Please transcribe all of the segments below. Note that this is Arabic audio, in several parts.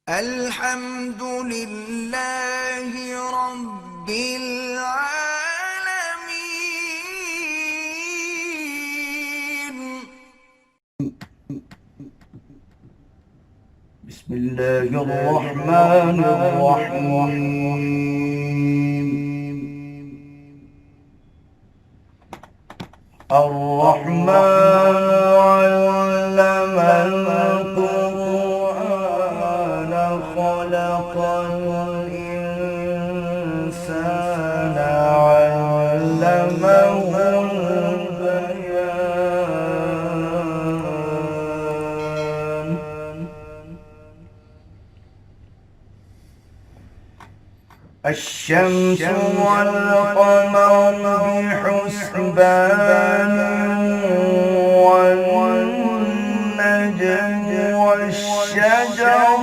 الحمد لله رب العالمين. بسم الله الرحمن الرحيم. الرحمن علم القرآن خلق الإنسان علمه البيان. الشمس والقمر بحسبان والنجم والشجر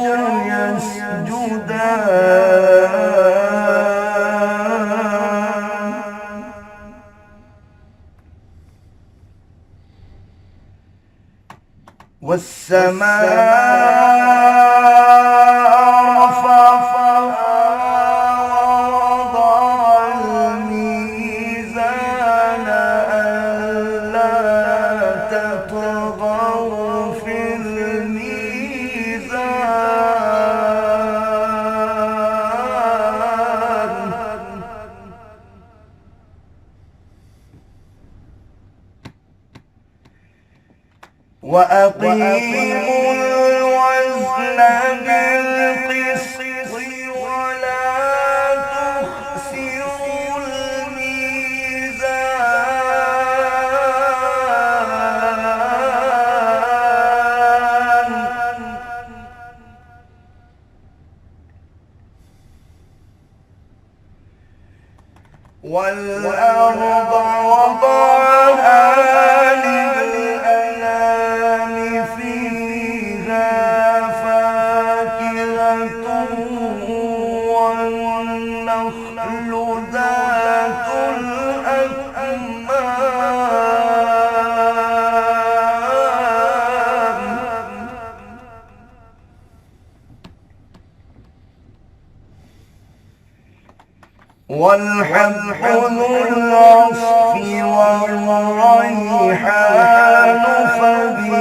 يسجدان والسماء رفعها ووضع الميزان ألا تطغوا في الميزان وأقيموا الوزن بالقسط ولا تخسروا الميزان والأرض وضعها للأنام فيها فاكهة والنخل ذات الأكمام والحب ذو العصف والريحان فبأي